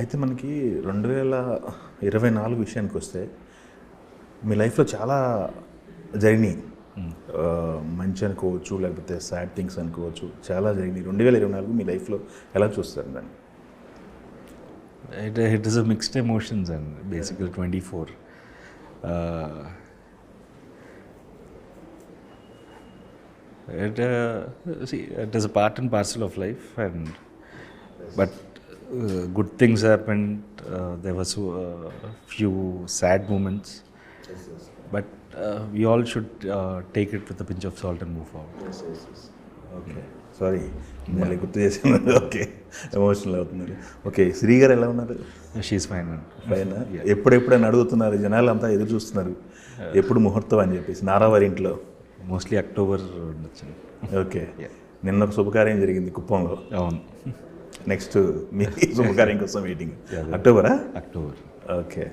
అయితే మనకి 2024 విషయానికొస్తే, మీ లైఫ్‌లో చాలా జరిగినియి. మంచి అనుకోవచ్చు, లేకపోతే సాడ్ థింగ్స్ అనుకోవచ్చు. చాలా జరిగినియి. 2024 మీ లైఫ్‌లో ఎలా చూస్తారు దాన్ని? It is a mixed emotions and basically 24. It is a part and parcel of life, but good things happened. There was a few sad moments, but we all should take it with a pinch of salt and move forward. Okay, sorry మళ్ళీ గుర్తు చేసాను. Okay, emotional అవుతున్నారు. Okay, Shri గారు ఎలా ఉన్నారు? She's fine. పైన ఎప్పుడెప్పుడని అడుగుతున్నారు జనాలు, అంతా ఎదురు చూస్తున్నారు ఎప్పుడు ముహూర్తం అని చెప్పేసి. నారావారి ఇంట్లో మోస్ట్లీ అక్టోబర్ ఉండొచ్చు. ఓకే, నిన్న ఒక శుభకార్యం జరిగింది కుప్పంలో. అవును, నెక్స్ట్ మీ శుభకార్యం కోసం వెయిటింగ్. అక్టోబరా? అక్టోబర్. ఓకే.